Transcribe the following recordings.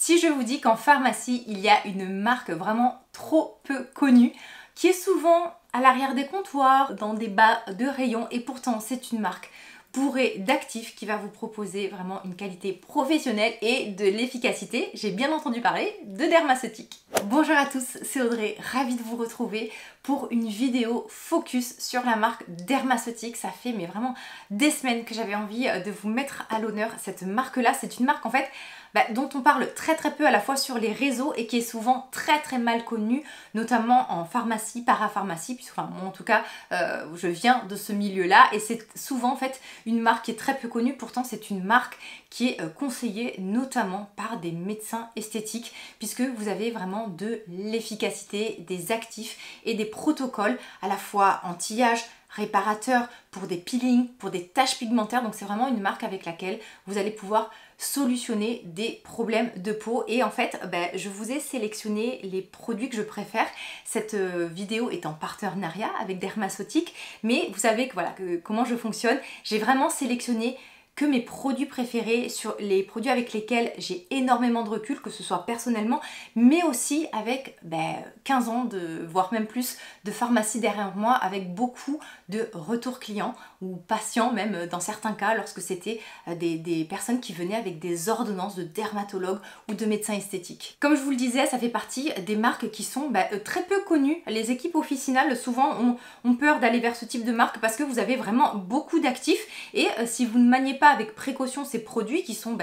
Si je vous dis qu'en pharmacie, il y a une marque vraiment trop peu connue, qui est souvent à l'arrière des comptoirs, dans des bas de rayon, et pourtant c'est une marque bourrée d'actifs qui va vous proposer vraiment une qualité professionnelle et de l'efficacité. J'ai bien entendu parler de Dermaceutique. Bonjour à tous, c'est Audrey, ravie de vous retrouver pour une vidéo focus sur la marque Dermaceutique. Ça fait vraiment des semaines que j'avais envie de vous mettre à l'honneur cette marque-là. C'est une marque en fait dont on parle très peu à la fois sur les réseaux et qui est souvent très mal connue, notamment en pharmacie, parapharmacie, puisque moi en tout cas je viens de ce milieu-là et c'est souvent en fait une marque qui est très peu connue, pourtant c'est une marque qui est conseillée notamment par des médecins esthétiques puisque vous avez vraiment de l'efficacité, des actifs et des protocoles à la fois anti-âge, réparateur, pour des peelings, pour des taches pigmentaires. Donc c'est vraiment une marque avec laquelle vous allez pouvoir solutionner des problèmes de peau. Et en fait, je vous ai sélectionné les produits que je préfère. Cette vidéo est en partenariat avec Dermaceutique, mais vous savez comment je fonctionne. J'ai vraiment sélectionné que mes produits préférés, sur les produits avec lesquels j'ai énormément de recul, que ce soit personnellement, mais aussi avec 15 ans, voire même plus, de pharmacie derrière moi, avec beaucoup de retours clients, ou patients même dans certains cas, lorsque c'était des personnes qui venaient avec des ordonnances de dermatologues ou de médecins esthétiques. Comme je vous le disais, ça fait partie des marques qui sont très peu connues. Les équipes officinales souvent ont peur d'aller vers ce type de marque parce que vous avez vraiment beaucoup d'actifs et si vous ne maniez pas avec précaution ces produits qui sont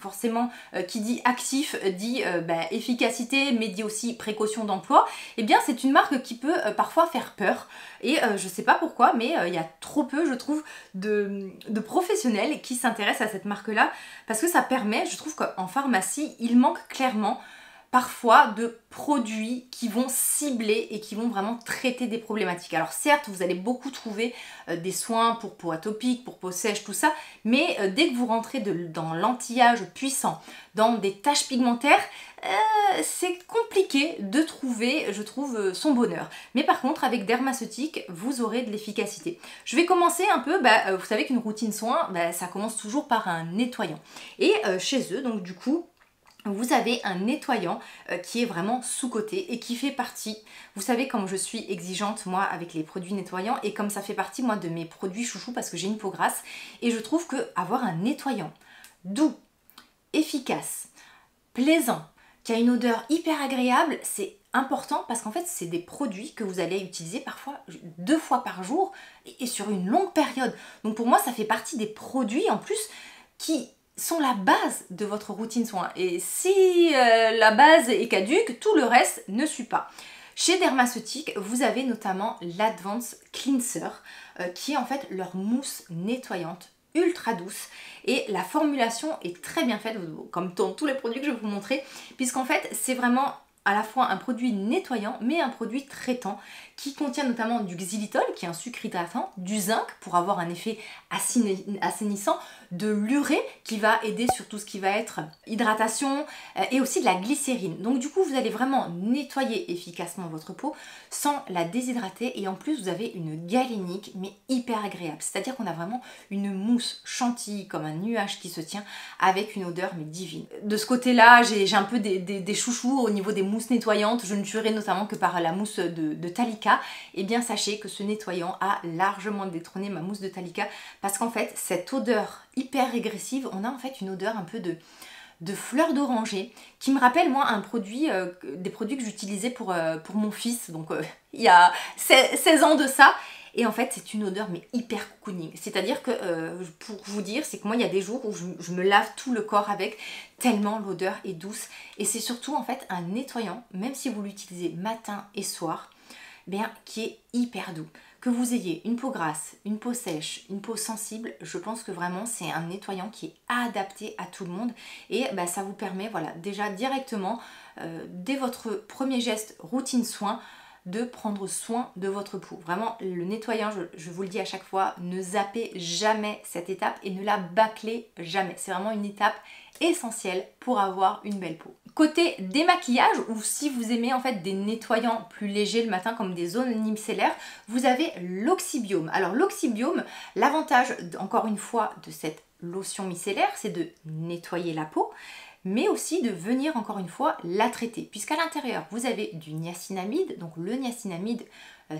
forcément, qui dit actif dit efficacité mais dit aussi précaution d'emploi, et bien c'est une marque qui peut parfois faire peur et je sais pas pourquoi, mais il y a trop peu, je trouve, de professionnels qui s'intéressent à cette marque là parce que ça permet, je trouve qu'en pharmacie il manque clairement parfois de produits qui vont cibler et qui vont vraiment traiter des problématiques. Alors certes, vous allez beaucoup trouver des soins pour peau atopique, pour peau sèche, tout ça, mais dès que vous rentrez dans l'anti-âge puissant, dans des taches pigmentaires, c'est compliqué de trouver, je trouve, son bonheur. Mais par contre, avec Dermaceutique, vous aurez de l'efficacité. Je vais commencer un peu, vous savez qu'une routine soin, ça commence toujours par un nettoyant. Et chez eux, donc du coup, vous avez un nettoyant qui est vraiment sous-coté et qui fait partie, vous savez comme je suis exigeante moi avec les produits nettoyants et comme ça fait partie moi de mes produits chouchous parce que j'ai une peau grasse et je trouve que avoir un nettoyant doux, efficace, plaisant, qui a une odeur hyper agréable, c'est important parce qu'en fait c'est des produits que vous allez utiliser parfois 2 fois par jour et sur une longue période. Donc pour moi ça fait partie des produits en plus qui sont la base de votre routine soin. Et si la base est caduque, tout le reste ne suit pas. Chez Dermaceutique, vous avez notamment l'Advanced Cleanser, qui est en fait leur mousse nettoyante ultra douce. Et la formulation est très bien faite, comme dans tous les produits que je vais vous montrer, puisqu'en fait, c'est vraiment à la fois un produit nettoyant, mais un produit traitant, qui contient notamment du xylitol, qui est un sucre hydratant, du zinc, pour avoir un effet assainissant, de l'urée, qui va aider sur tout ce qui va être hydratation, et aussi de la glycérine. Donc du coup, vous allez vraiment nettoyer efficacement votre peau, sans la déshydrater, et en plus, vous avez une galénique, mais hyper agréable. C'est-à-dire qu'on a vraiment une mousse chantilly, comme un nuage qui se tient, avec une odeur, mais divine. De ce côté-là, j'ai un peu des chouchous au niveau des mousses nettoyantes. Je ne jurerai notamment que par la mousse de Talika. Et bien sachez que ce nettoyant a largement détrôné ma mousse de Talika parce qu'en fait cette odeur hyper régressive, on a en fait une odeur un peu de fleurs d'oranger qui me rappelle moi un produit, des produits que j'utilisais pour mon fils, donc il y a 16 ans de ça. Et en fait, c'est une odeur mais hyper cocooning. C'est-à-dire que, pour vous dire, c'est que moi, il y a des jours où je me lave tout le corps avec, tellement l'odeur est douce. Et c'est surtout en fait un nettoyant, même si vous l'utilisez matin et soir, qui est hyper doux. Que vous ayez une peau grasse, une peau sèche, une peau sensible, je pense que vraiment c'est un nettoyant qui est adapté à tout le monde. Et ça vous permet, déjà directement, dès votre premier geste routine soin, de prendre soin de votre peau. Vraiment, le nettoyant, je vous le dis à chaque fois, ne zappez jamais cette étape et ne la bâclez jamais. C'est vraiment une étape essentielle pour avoir une belle peau. Côté démaquillage, ou si vous aimez en fait des nettoyants plus légers le matin comme des zones micellaires, vous avez l'Oxybiome. Alors l'Oxybiome, l'avantage encore une fois de cette lotion micellaire, c'est de nettoyer la peau, mais aussi de venir encore une fois la traiter, puisqu'à l'intérieur vous avez du niacinamide. Donc le niacinamide,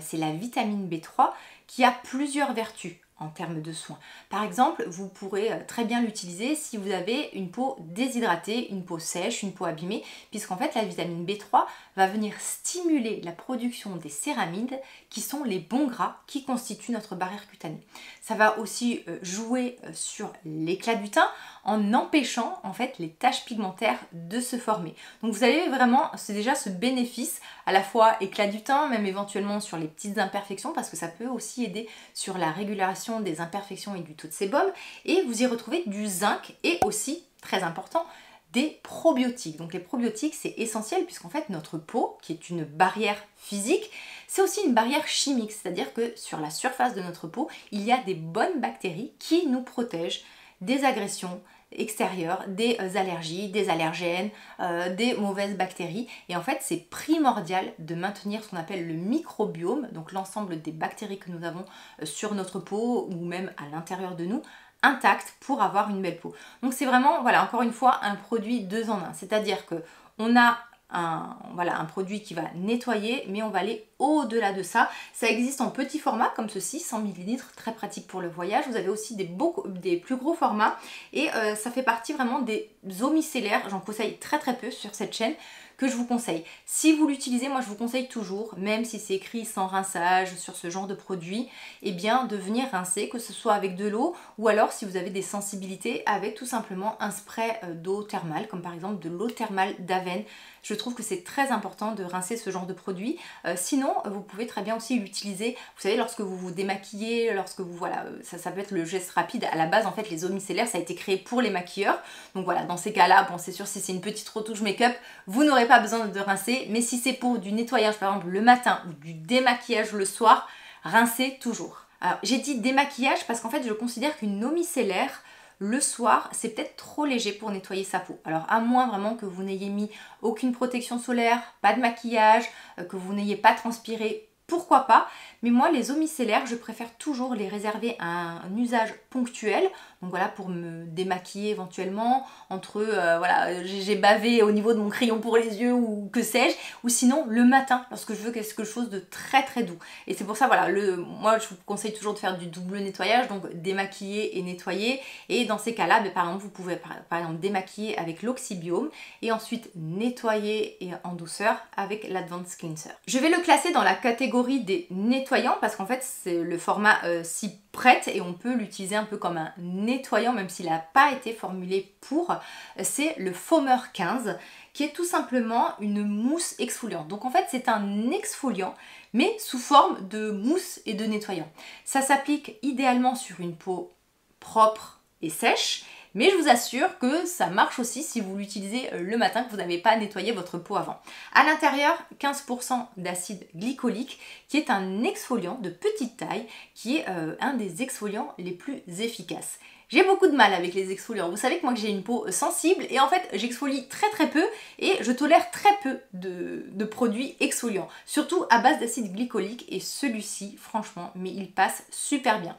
c'est la vitamine B3 qui a plusieurs vertus en termes de soins. Par exemple, vous pourrez très bien l'utiliser si vous avez une peau déshydratée, une peau sèche, une peau abîmée, puisqu'en fait la vitamine B3 va venir stimuler la production des céramides qui sont les bons gras qui constituent notre barrière cutanée. Ça va aussi jouer sur l'éclat du teint en empêchant en fait les taches pigmentaires de se former. Donc vous avez vraiment, c'est déjà ce bénéfice à la fois éclat du teint, même éventuellement sur les petites imperfections, parce que ça peut aussi aider sur la régulation des imperfections et du taux de sébum. Et vous y retrouvez du zinc et aussi, très important, des probiotiques. Donc les probiotiques, c'est essentiel puisqu'en fait notre peau, qui est une barrière physique, c'est aussi une barrière chimique, c'est-à-dire que sur la surface de notre peau, il y a des bonnes bactéries qui nous protègent des agressions extérieures, des allergies, des allergènes, des mauvaises bactéries. Et en fait, c'est primordial de maintenir ce qu'on appelle le microbiome, donc l'ensemble des bactéries que nous avons sur notre peau ou même à l'intérieur de nous, intact pour avoir une belle peau. Donc c'est vraiment, voilà, encore une fois, un produit 2 en 1. C'est-à-dire que on a un produit qui va nettoyer, mais on va aller au-delà de ça. Ça existe en petit format comme ceci, 100 ml, très pratique pour le voyage. Vous avez aussi des plus gros formats et ça fait partie vraiment des eaux micellaires. J'en conseille très peu sur cette chaîne, que je vous conseille. Si vous l'utilisez, moi je vous conseille toujours, même si c'est écrit sans rinçage sur ce genre de produit, eh bien de venir rincer, que ce soit avec de l'eau ou alors si vous avez des sensibilités avec tout simplement un spray d'eau thermale, comme par exemple de l'eau thermale d'Aven. Je trouve que c'est très important de rincer ce genre de produit. Sinon, vous pouvez très bien aussi l'utiliser, vous savez, lorsque vous vous démaquillez, lorsque vous, voilà, ça peut être le geste rapide. À la base, en fait, les eaux micellaires, ça a été créé pour les maquilleurs. Donc voilà, dans ces cas-là, bon, c'est sûr, si c'est une petite retouche make-up, vous n'aurez pas besoin de rincer. Mais si c'est pour du nettoyage, par exemple, le matin ou du démaquillage le soir, rincez toujours. Alors, j'ai dit démaquillage parce qu'en fait, je considère qu'une eau micellaire, le soir, c'est peut-être trop léger pour nettoyer sa peau. Alors à moins vraiment que vous n'ayez mis aucune protection solaire, pas de maquillage, que vous n'ayez pas transpiré, pourquoi pas. Mais moi, les eaux micellaires, je préfère toujours les réserver à un usage ponctuel. Donc voilà, pour me démaquiller éventuellement, entre voilà, j'ai bavé au niveau de mon crayon pour les yeux ou que sais-je, ou sinon le matin, lorsque je veux quelque chose de très doux. Et c'est pour ça, voilà, moi je vous conseille toujours de faire du double nettoyage, donc démaquiller et nettoyer. Et dans ces cas-là, par exemple, vous pouvez par exemple démaquiller avec l'Oxybiome et ensuite nettoyer en douceur avec l'Advanced Cleanser. Je vais le classer dans la catégorie des nettoyants parce qu'en fait, c'est le format s'y prête et on peut l'utiliser un peu comme un nettoyant même s'il n'a pas été formulé pour. C'est le Foamer 15 qui est tout simplement une mousse exfoliante. Donc en fait, c'est un exfoliant mais sous forme de mousse et de nettoyant. Ça s'applique idéalement sur une peau propre et sèche. Mais je vous assure que ça marche aussi si vous l'utilisez le matin, que vous n'avez pas nettoyé votre peau avant. À l'intérieur, 15% d'acide glycolique, qui est un exfoliant de petite taille, qui est un des exfoliants les plus efficaces. J'ai beaucoup de mal avec les exfoliants. Vous savez que moi j'ai une peau sensible et en fait j'exfolie très peu et je tolère très peu de produits exfoliants. Surtout à base d'acide glycolique et celui-ci, franchement, mais il passe super bien.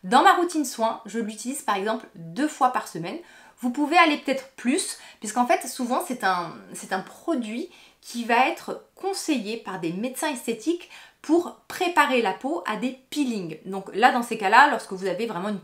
Dans ma routine soins, je l'utilise par exemple 2 fois par semaine. Vous pouvez aller peut-être plus, puisqu'en fait souvent c'est un produit qui va être conseillé par des médecins esthétiques pour préparer la peau à des peelings. Donc là, dans ces cas-là, lorsque vous avez vraiment une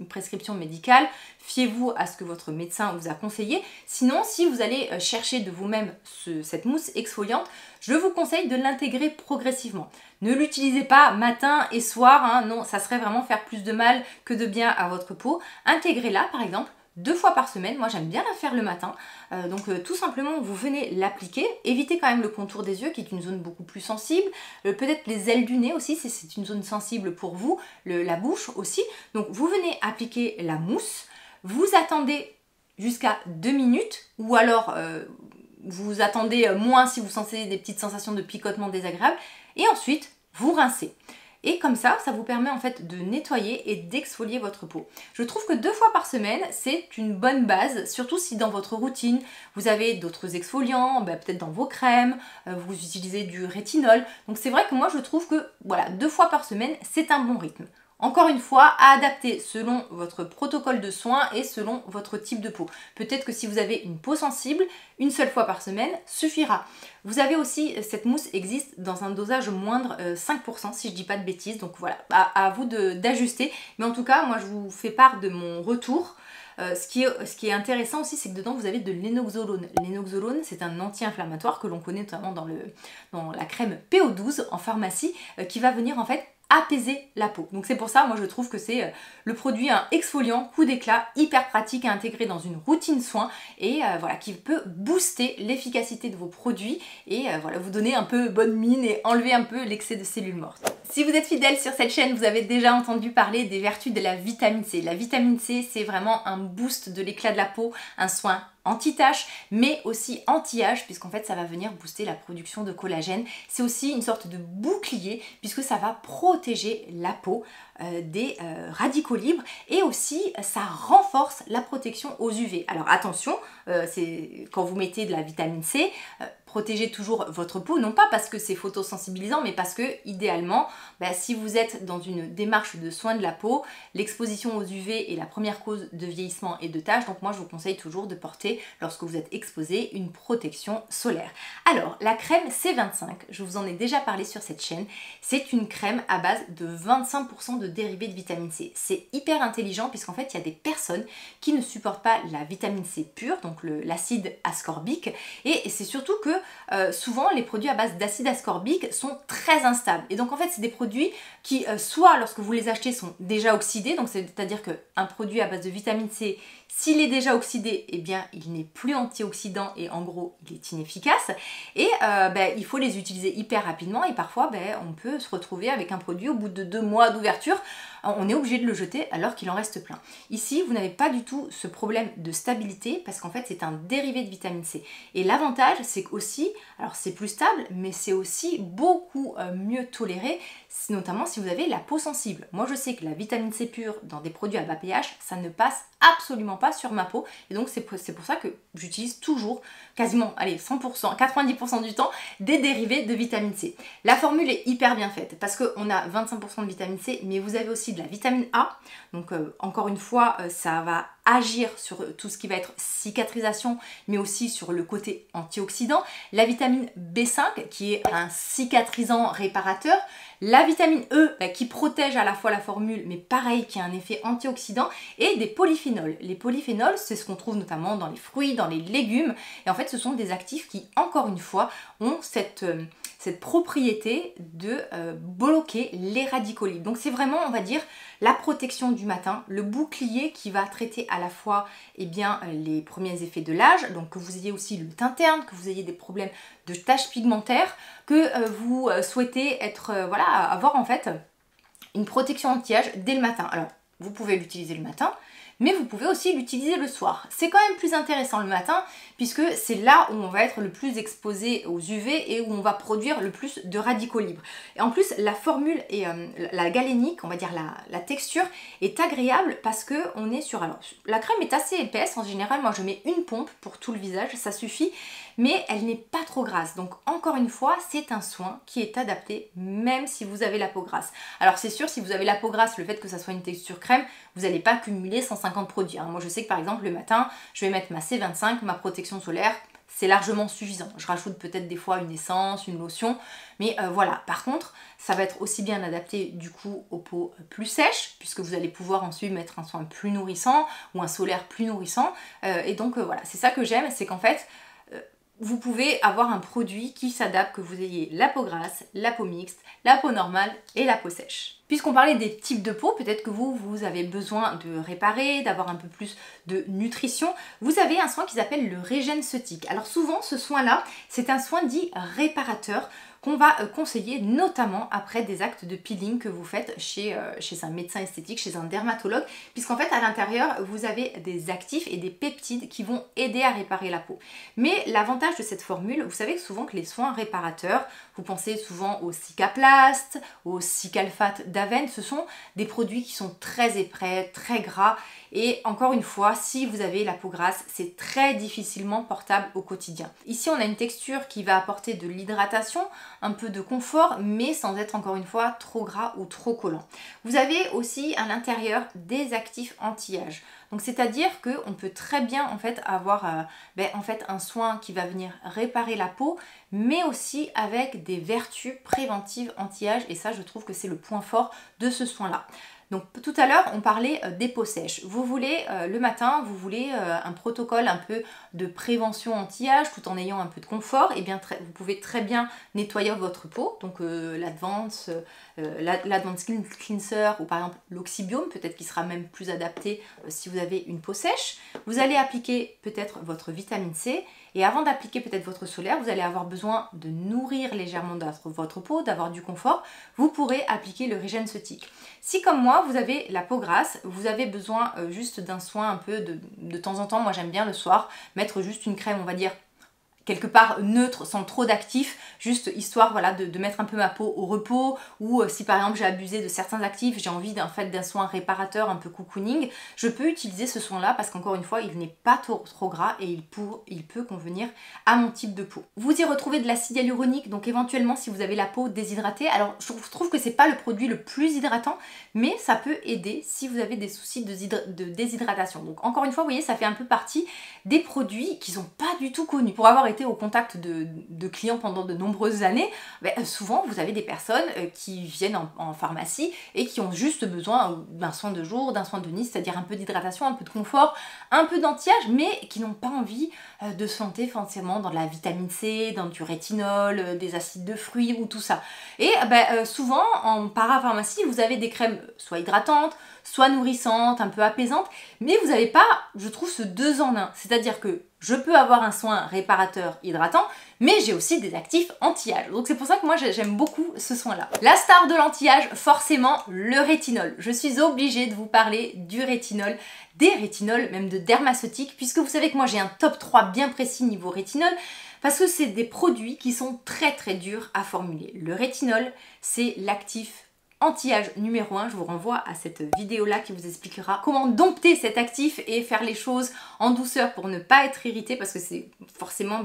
prescription médicale, fiez-vous à ce que votre médecin vous a conseillé. Sinon, si vous allez chercher de vous-même cette mousse exfoliante, je vous conseille de l'intégrer progressivement. Ne l'utilisez pas matin et soir, hein, non, ça serait vraiment faire plus de mal que de bien à votre peau. Intégrez-la, par exemple, 2 fois par semaine. Moi j'aime bien la faire le matin, tout simplement vous venez l'appliquer, évitez quand même le contour des yeux qui est une zone beaucoup plus sensible, peut-être les ailes du nez aussi si c'est une zone sensible pour vous, la bouche aussi. Donc vous venez appliquer la mousse, vous attendez jusqu'à 2 minutes ou alors vous attendez moins si vous sentez des petites sensations de picotement désagréables et ensuite vous rincez. Et comme ça, ça vous permet en fait de nettoyer et d'exfolier votre peau. Je trouve que 2 fois par semaine, c'est une bonne base, surtout si dans votre routine, vous avez d'autres exfoliants, peut-être dans vos crèmes, vous utilisez du rétinol. Donc c'est vrai que moi je trouve que voilà, 2 fois par semaine, c'est un bon rythme. Encore une fois, à adapter selon votre protocole de soins et selon votre type de peau. Peut-être que si vous avez une peau sensible, une seule fois par semaine suffira. Vous avez aussi, cette mousse existe dans un dosage moindre, 5% si je dis pas de bêtises, donc voilà, à vous d'ajuster. Mais en tout cas, moi je vous fais part de mon retour. Ce qui est intéressant aussi, c'est que dedans vous avez de l'énoxolone. L'énoxolone, c'est un anti-inflammatoire que l'on connaît notamment dans la crème PO12 en pharmacie, qui va venir en fait apaiser la peau. Donc c'est pour ça, moi je trouve que c'est le produit un exfoliant coup d'éclat, hyper pratique à intégrer dans une routine soin et voilà, qui peut booster l'efficacité de vos produits et voilà, vous donner un peu bonne mine et enlever un peu l'excès de cellules mortes. Si vous êtes fidèle sur cette chaîne, vous avez déjà entendu parler des vertus de la vitamine C. La vitamine C, c'est vraiment un boost de l'éclat de la peau, un soin anti-tache, mais aussi anti-âge, puisqu'en fait ça va venir booster la production de collagène. C'est aussi une sorte de bouclier, puisque ça va protéger la peau des radicaux libres, et aussi ça renforce la protection aux UV. Alors attention, c'est quand vous mettez de la vitamine C, protégez toujours votre peau, non pas parce que c'est photosensibilisant, mais parce que idéalement, si vous êtes dans une démarche de soin de la peau, l'exposition aux UV est la première cause de vieillissement et de taches, donc moi je vous conseille toujours de porter, lorsque vous êtes exposé, une protection solaire. Alors, la crème C25, je vous en ai déjà parlé sur cette chaîne, c'est une crème à base de 25% de dérivés de vitamine C. C'est hyper intelligent puisqu'en fait, il y a des personnes qui ne supportent pas la vitamine C pure, donc l'acide ascorbique, et c'est surtout que souvent les produits à base d'acide ascorbique sont très instables. Et donc en fait, c'est des produits qui, soit lorsque vous les achetez, sont déjà oxydés, donc c'est-à-dire qu'un produit à base de vitamine C, s'il est déjà oxydé, eh bien il n'est plus antioxydant et en gros il est inefficace. Et il faut les utiliser hyper rapidement et parfois on peut se retrouver avec un produit au bout de 2 mois d'ouverture, on est obligé de le jeter alors qu'il en reste plein. Ici, vous n'avez pas du tout ce problème de stabilité parce qu'en fait c'est un dérivé de vitamine C. Et l'avantage, c'est qu'aussi, alors c'est plus stable, mais c'est aussi beaucoup mieux toléré, notamment si vous avez la peau sensible. Moi je sais que la vitamine C pure dans des produits à bas pH, ça ne passe absolument pas sur ma peau. Et donc c'est pour ça que j'utilise toujours, quasiment, allez, 100%, 90% du temps, des dérivés de vitamine C. La formule est hyper bien faite parce qu'on a 25% de vitamine C, mais vous avez aussi de la vitamine A. Donc encore une fois, ça va agir sur tout ce qui va être cicatrisation, mais aussi sur le côté antioxydant. La vitamine B5 qui est un cicatrisant réparateur. La vitamine E qui protège à la fois la formule, mais pareil, qui a un effet antioxydant. Et des polyphénols. Les polyphénols, c'est ce qu'on trouve notamment dans les fruits, dans les légumes. Et en fait, ce sont des actifs qui, encore une fois, ont cette propriété de bloquer les radicaux libres. Donc c'est vraiment, on va dire, la protection du matin, le bouclier qui va traiter à la fois les premiers effets de l'âge, donc que vous ayez aussi le teint terne, que vous ayez des problèmes de taches pigmentaires, que vous souhaitez avoir en fait une protection anti-âge dès le matin. Alors, vous pouvez l'utiliser le matin, mais vous pouvez aussi l'utiliser le soir. C'est quand même plus intéressant le matin puisque c'est là où on va être le plus exposé aux UV et où on va produire le plus de radicaux libres. Et en plus, la formule et la galénique, on va dire la texture, est agréable parce que on est sur... Alors, la crème est assez épaisse. En général, moi je mets une pompe pour tout le visage, ça suffit. Mais elle n'est pas trop grasse. Donc encore une fois, c'est un soin qui est adapté même si vous avez la peau grasse. Alors c'est sûr, si vous avez la peau grasse, le fait que ça soit une texture crème, vous n'allez pas cumuler 150 produits. Moi je sais que par exemple le matin, je vais mettre ma C25, ma protection solaire, c'est largement suffisant. Je rajoute peut-être des fois une essence, une lotion, mais voilà. Par contre, ça va être aussi bien adapté du coup aux peaux plus sèches, puisque vous allez pouvoir ensuite mettre un soin plus nourrissant ou un solaire plus nourrissant. Et donc voilà, c'est ça que j'aime, c'est qu'en fait, vous pouvez avoir un produit qui s'adapte, que vous ayez la peau grasse, la peau mixte, la peau normale et la peau sèche. Puisqu'on parlait des types de peau, peut-être que vous avez besoin de réparer, d'avoir un peu plus de nutrition. Vous avez un soin qui s'appelle le Régène-Ceutique. Alors souvent, ce soin-là, c'est un soin dit réparateur qu'on va conseiller notamment après des actes de peeling que vous faites chez un médecin esthétique, chez un dermatologue, puisqu'en fait à l'intérieur vous avez des actifs et des peptides qui vont aider à réparer la peau. Mais l'avantage de cette formule, vous savez que souvent que les soins réparateurs, vous pensez souvent au Cicaplast, au Cicalfate d'Avène, ce sont des produits qui sont très épais, très gras. Et encore une fois, si vous avez la peau grasse, c'est très difficilement portable au quotidien. Ici, on a une texture qui va apporter de l'hydratation, un peu de confort, mais sans être encore une fois trop gras ou trop collant. Vous avez aussi à l'intérieur des actifs anti-âge. Donc c'est-à-dire qu'on peut très bien en fait avoir un soin qui va venir réparer la peau, mais aussi avec des vertus préventives anti-âge, et ça je trouve que c'est le point fort de ce soin-là. Donc tout à l'heure on parlait des peaux sèches. Vous voulez le matin, vous voulez un protocole un peu de prévention anti-âge tout en ayant un peu de confort, et bien vous pouvez très bien nettoyer votre peau, donc l'Advance Skin Cleanser ou par exemple l'Oxybiome, peut-être qu'il sera même plus adapté si vous avez une peau sèche. Vous allez appliquer peut-être votre vitamine C, et avant d'appliquer peut-être votre solaire, vous allez avoir besoin de nourrir légèrement votre peau, d'avoir du confort. Vous pourrez appliquer le Regenceutic. Si comme moi, vous avez la peau grasse, vous avez besoin juste d'un soin un peu de temps en temps. Moi j'aime bien le soir mettre juste une crème, on va dire, quelque part neutre, sans trop d'actifs, juste histoire voilà, de mettre un peu ma peau au repos, ou si par exemple j'ai abusé de certains actifs, j'ai envie d'un soin réparateur, un peu cocooning, je peux utiliser ce soin là parce qu'encore une fois il n'est pas trop gras et il peut convenir à mon type de peau. Vous y retrouvez de l'acide hyaluronique, donc éventuellement si vous avez la peau déshydratée, alors je trouve que c'est pas le produit le plus hydratant, mais ça peut aider si vous avez des soucis de déshydratation. Donc encore une fois, vous voyez, ça fait un peu partie des produits qui sont pas du tout connus. Pour avoir été au contact de clients pendant de nombreuses années, souvent vous avez des personnes qui viennent en pharmacie et qui ont juste besoin d'un soin de jour, d'un soin de nuit, c'est-à-dire un peu d'hydratation, un peu de confort, un peu d'anti-âge, mais qui n'ont pas envie de se planter forcément dans de la vitamine C, dans du rétinol, des acides de fruits ou tout ça. Et souvent en parapharmacie, vous avez des crèmes soit hydratantes, soit nourrissantes, un peu apaisantes, mais vous n'avez pas, je trouve, ce 2 en 1. C'est-à-dire que je peux avoir un soin réparateur hydratant, mais j'ai aussi des actifs anti-âge. Donc c'est pour ça que moi j'aime beaucoup ce soin-là. La star de l'anti-âge, forcément le rétinol. Je suis obligée de vous parler du rétinol, des rétinols, même de Dermaceutic, puisque vous savez que moi j'ai un top 3 bien précis niveau rétinol, parce que c'est des produits qui sont très durs à formuler. Le rétinol, c'est l'actif anti-âge numéro 1, je vous renvoie à cette vidéo là qui vous expliquera comment dompter cet actif et faire les choses en douceur pour ne pas être irrité, parce que c'est forcément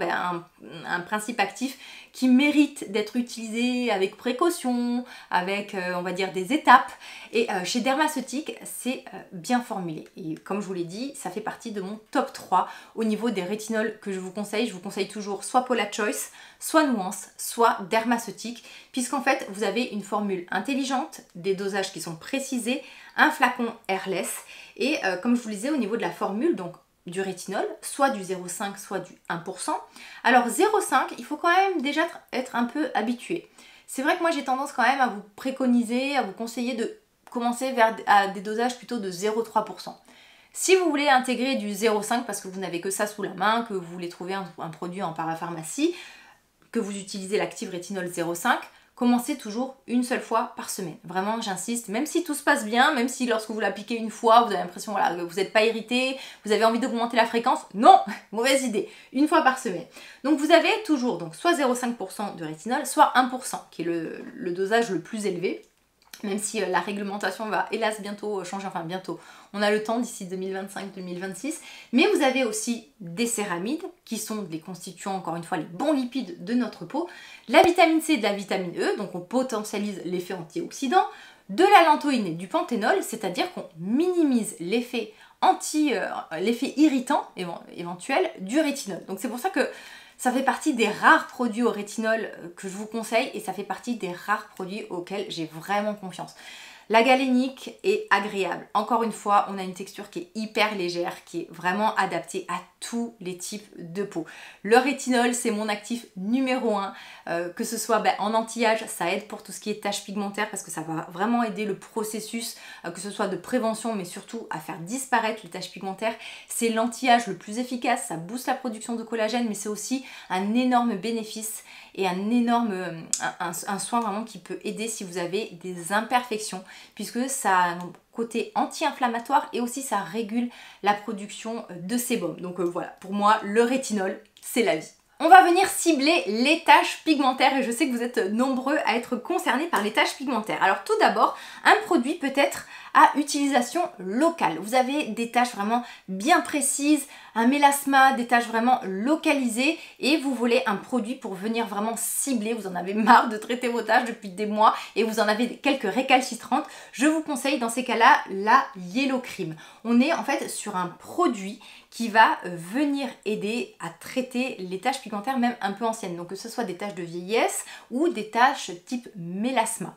un principe actif qui mérite d'être utilisé avec précaution, avec on va dire des étapes, et chez Dermaceutic c'est bien formulé, et comme je vous l'ai dit, ça fait partie de mon top 3 au niveau des rétinols que je vous conseille toujours soit Paula Choice, soit Nuance, soit Dermaceutic, puisqu'en fait vous avez une formule intelligente, des dosages qui sont précisés, un flacon airless, et comme je vous le disais au niveau de la formule, donc du rétinol, soit du 0,5 soit du 1%. Alors 0,5, il faut quand même déjà être un peu habitué. C'est vrai que moi j'ai tendance quand même à vous préconiser, à vous conseiller de commencer à des dosages plutôt de 0,3%. Si vous voulez intégrer du 0,5 parce que vous n'avez que ça sous la main, que vous voulez trouver un produit en parapharmacie, que vous utilisez l'active rétinol 0,5, commencez toujours une seule fois par semaine. Vraiment, j'insiste, même si tout se passe bien, même si lorsque vous l'appliquez une fois, vous avez l'impression voilà, que vous n'êtes pas irrité, vous avez envie d'augmenter la fréquence, non, mauvaise idée, une fois par semaine. Donc vous avez toujours donc, soit 0,5% de rétinol, soit 1%, qui est le dosage le plus élevé. Même si la réglementation va hélas bientôt changer, enfin bientôt, on a le temps d'ici 2025-2026, mais vous avez aussi des céramides qui sont les constituants, encore une fois, les bons lipides de notre peau, la vitamine C et de la vitamine E, donc on potentialise l'effet antioxydant, de la lantoïne et du panthénol, c'est-à-dire qu'on minimise l'effet irritant éventuel du rétinol. Donc c'est pour ça que ça fait partie des rares produits au rétinol que je vous conseille, et ça fait partie des rares produits auxquels j'ai vraiment confiance. La galénique est agréable. Encore une fois, on a une texture qui est hyper légère, qui est vraiment adaptée à tous les types de peau. Le rétinol, c'est mon actif numéro 1, que ce soit en anti-âge, ça aide pour tout ce qui est taches pigmentaires parce que ça va vraiment aider le processus, que ce soit de prévention, mais surtout à faire disparaître les taches pigmentaires. C'est l'anti-âge le plus efficace, ça booste la production de collagène, mais c'est aussi un énorme bénéfice et un soin vraiment qui peut aider si vous avez des imperfections, puisque ça a un côté anti-inflammatoire et aussi ça régule la production de sébum. Donc voilà, pour moi le rétinol c'est la vie. On va venir cibler les taches pigmentaires et je sais que vous êtes nombreux à être concernés par les taches pigmentaires. Alors tout d'abord, un produit peut être à utilisation locale. Vous avez des taches vraiment bien précises, un mélasma, des taches vraiment localisées et vous voulez un produit pour venir vraiment cibler. Vous en avez marre de traiter vos taches depuis des mois et vous en avez quelques récalcitrantes. Je vous conseille dans ces cas-là la Yellow Cream. On est en fait sur un produit qui va venir aider à traiter les taches pigmentaires même un peu anciennes. Donc que ce soit des taches de vieillesse ou des taches type mélasma.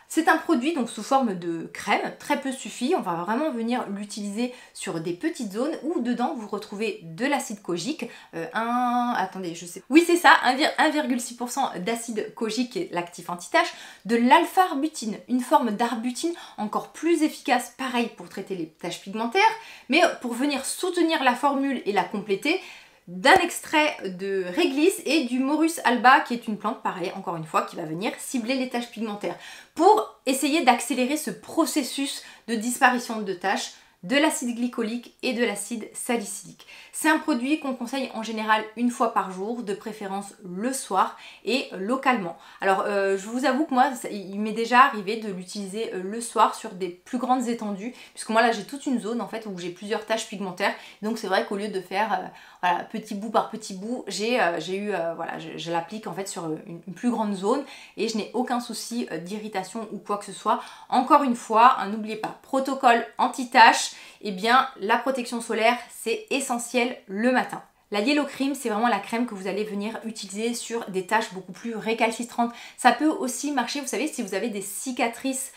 C'est un produit donc sous forme de crème, très peu suffit, on va vraiment venir l'utiliser sur des petites zones où dedans vous retrouvez de l'acide kojique, attendez je sais, oui c'est ça, 1,6% d'acide kojique qui est l'actif anti-tache, de l'alpha-arbutine, une forme d'arbutine encore plus efficace, pareil pour traiter les taches pigmentaires, mais pour venir soutenir la formule et la compléter, d'un extrait de réglisse et du Morus alba qui est une plante, pareil, encore une fois, qui va venir cibler les taches pigmentaires pour essayer d'accélérer ce processus de disparition de taches, de l'acide glycolique et de l'acide salicylique. C'est un produit qu'on conseille en général une fois par jour, de préférence le soir et localement. Alors je vous avoue que moi il m'est déjà arrivé de l'utiliser le soir sur des plus grandes étendues, puisque moi là j'ai toute une zone en fait où j'ai plusieurs taches pigmentaires, donc c'est vrai qu'au lieu de faire voilà, petit bout par petit bout, je l'applique en fait sur une plus grande zone et je n'ai aucun souci d'irritation ou quoi que ce soit. Encore une fois, n'oubliez pas, protocole anti-tache, eh bien la protection solaire c'est essentiel le matin. La Yellow Cream, c'est vraiment la crème que vous allez venir utiliser sur des taches beaucoup plus récalcitrantes. Ça peut aussi marcher, vous savez, si vous avez des cicatrices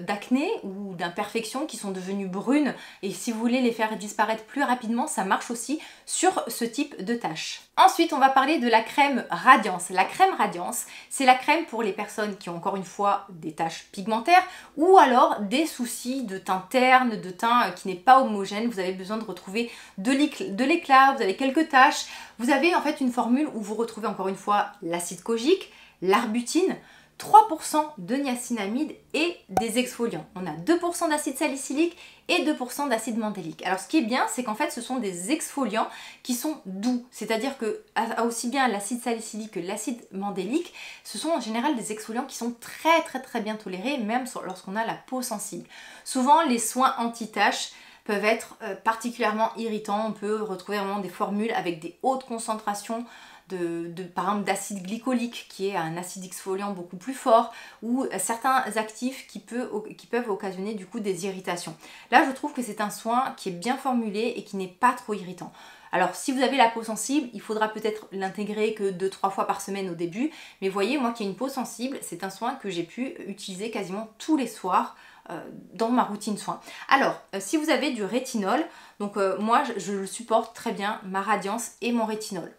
d'acné ou d'imperfections qui sont devenues brunes et si vous voulez les faire disparaître plus rapidement, ça marche aussi sur ce type de taches. Ensuite, on va parler de la crème Radiance. La crème Radiance, c'est la crème pour les personnes qui ont encore une fois des taches pigmentaires ou alors des soucis de teint terne, de teint qui n'est pas homogène. Vous avez besoin de retrouver de l'éclat, vous avez quelques taches. Vous avez en fait une formule où vous retrouvez encore une fois l'acide kojique, l'arbutine, 3% de niacinamide et des exfoliants. On a 2% d'acide salicylique et 2% d'acide mandélique. Alors ce qui est bien, c'est qu'en fait ce sont des exfoliants qui sont doux, c'est-à-dire que aussi bien l'acide salicylique que l'acide mandélique, ce sont en général des exfoliants qui sont très bien tolérés, même lorsqu'on a la peau sensible. Souvent les soins anti-taches peuvent être particulièrement irritants, on peut retrouver vraiment des formules avec des hautes concentrations par exemple d'acide glycolique qui est un acide exfoliant beaucoup plus fort ou certains actifs qui peuvent occasionner du coup des irritations. Là je trouve que c'est un soin qui est bien formulé et qui n'est pas trop irritant. Alors si vous avez la peau sensible, il faudra peut-être l'intégrer que 2-3 fois par semaine au début, mais voyez moi qui ai une peau sensible, c'est un soin que j'ai pu utiliser quasiment tous les soirs dans ma routine soin. Alors si vous avez du rétinol, donc moi je le supporte très bien, ma Radiance et mon rétinol.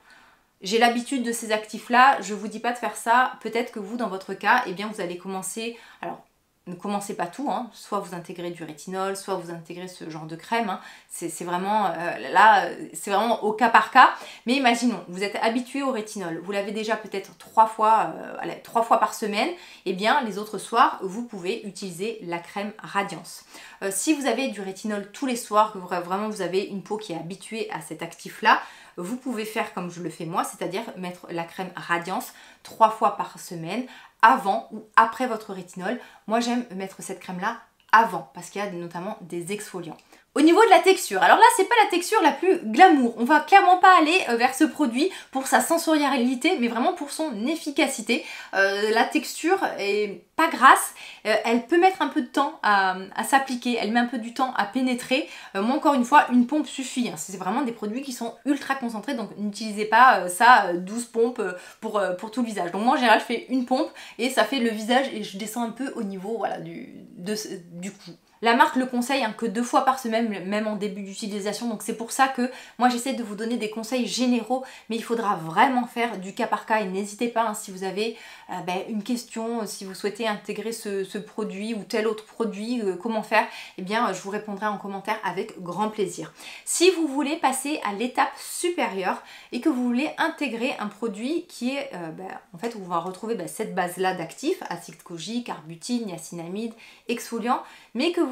J'ai l'habitude de ces actifs-là, je ne vous dis pas de faire ça, peut-être que vous, dans votre cas, eh bien vous allez commencer, alors ne commencez pas tout, hein, soit vous intégrez du rétinol, soit vous intégrez ce genre de crème, hein, c'est vraiment, là, c'est vraiment au cas par cas, mais imaginons, vous êtes habitué au rétinol, vous l'avez déjà peut-être 3 fois par semaine, eh bien les autres soirs, vous pouvez utiliser la crème Radiance. Si vous avez du rétinol tous les soirs, que vraiment vous avez une peau qui est habituée à cet actif-là, vous pouvez faire comme je le fais moi, c'est-à-dire mettre la crème Radiance 3 fois par semaine, avant ou après votre rétinol. Moi j'aime mettre cette crème là avant parce qu'il y a notamment des exfoliants. Au niveau de la texture, alors là c'est pas la texture la plus glamour, on va clairement pas aller vers ce produit pour sa sensorialité mais vraiment pour son efficacité. La texture est pas grasse, elle peut mettre un peu de temps à s'appliquer, elle met un peu du temps à pénétrer. Moi encore une fois une pompe suffit, hein. C'est vraiment des produits qui sont ultra concentrés donc n'utilisez pas 12 pompes pour tout le visage. Donc moi en général je fais une pompe et ça fait le visage et je descends un peu au niveau voilà, du cou. La marque le conseille que 2 fois par semaine, même en début d'utilisation, donc c'est pour ça que moi j'essaie de vous donner des conseils généraux, mais il faudra vraiment faire du cas par cas et n'hésitez pas si vous avez une question, si vous souhaitez intégrer ce produit ou tel autre produit, comment faire, eh bien je vous répondrai en commentaire avec grand plaisir. Si vous voulez passer à l'étape supérieure et que vous voulez intégrer un produit qui est, en fait, où on va retrouver cette base-là d'actifs, acide kojique, arbutine, niacinamide, exfoliant, mais que vous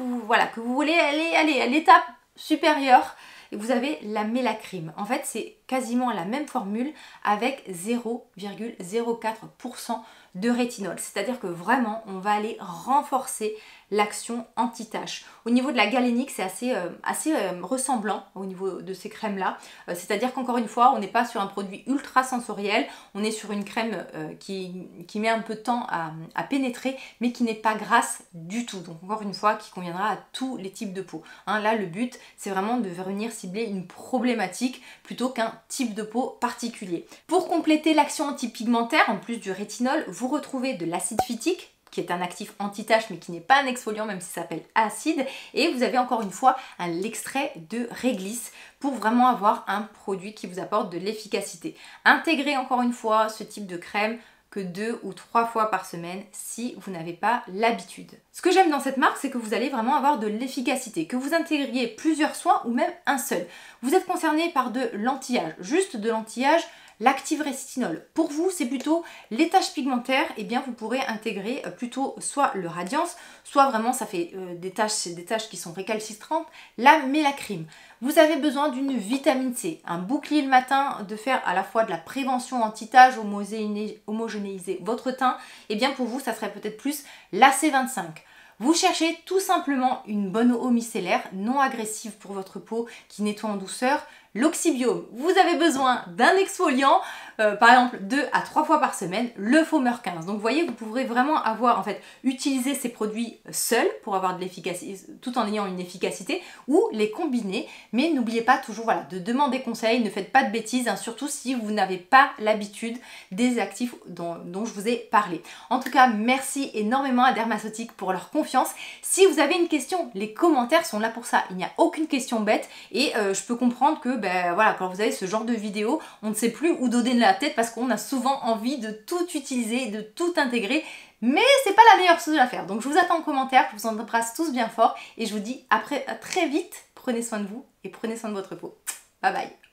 voulez aller à l'étape supérieure, et vous avez la Mélacrim. En fait, c'est quasiment la même formule avec 0,04% de rétinol. C'est-à-dire que vraiment, on va aller renforcer l'action anti-tache. Au niveau de la galénique, c'est assez ressemblant au niveau de ces crèmes-là. C'est-à-dire qu'encore une fois, on n'est pas sur un produit ultra sensoriel, on est sur une crème qui met un peu de temps à pénétrer, mais qui n'est pas grasse du tout. Donc encore une fois, qui conviendra à tous les types de peau. Hein, là, le but, c'est vraiment de venir cibler une problématique plutôt qu'un type de peau particulier. Pour compléter l'action antipigmentaire, en plus du rétinol, vous retrouvez de l'acide phytique, qui est un actif anti-tache mais qui n'est pas un exfoliant même s'il s'appelle acide, et vous avez encore une fois l'extrait de réglisse pour vraiment avoir un produit qui vous apporte de l'efficacité. Intégrez encore une fois ce type de crème que 2 ou 3 fois par semaine si vous n'avez pas l'habitude. Ce que j'aime dans cette marque, c'est que vous allez vraiment avoir de l'efficacité, que vous intégriez plusieurs soins ou même un seul. Vous êtes concerné par de l'anti-âge, juste de l'anti-âge, l'active rétinol. Pour vous, c'est plutôt les taches pigmentaires, et bien vous pourrez intégrer plutôt soit le Radiance, soit vraiment ça fait des taches qui sont récalcitrantes, la Mélacrime. Vous avez besoin d'une vitamine C, un bouclier le matin, de faire à la fois de la prévention anti-tache, homogénéiser votre teint, et bien pour vous, ça serait peut-être plus l'AC25. Vous cherchez tout simplement une bonne eau micellaire, non agressive pour votre peau, qui nettoie en douceur. L'Oxybiome, vous avez besoin d'un exfoliant, par exemple 2 à 3 fois par semaine, le Foamer 15. Donc vous voyez, vous pourrez vraiment avoir, en fait, utiliser ces produits seuls pour avoir de l'efficacité, tout en ayant une efficacité, ou les combiner. Mais n'oubliez pas toujours voilà, de demander conseil, ne faites pas de bêtises, hein, surtout si vous n'avez pas l'habitude des actifs dont je vous ai parlé. En tout cas, merci énormément à Dermaceutique pour leur confiance. Si vous avez une question, les commentaires sont là pour ça. Il n'y a aucune question bête et je peux comprendre que voilà, quand vous avez ce genre de vidéo, on ne sait plus où donner de la tête parce qu'on a souvent envie de tout utiliser, de tout intégrer, mais c'est pas la meilleure chose à faire. Donc je vous attends en commentaire, je vous embrasse tous bien fort et je vous dis à très vite. Prenez soin de vous et prenez soin de votre peau. Bye bye.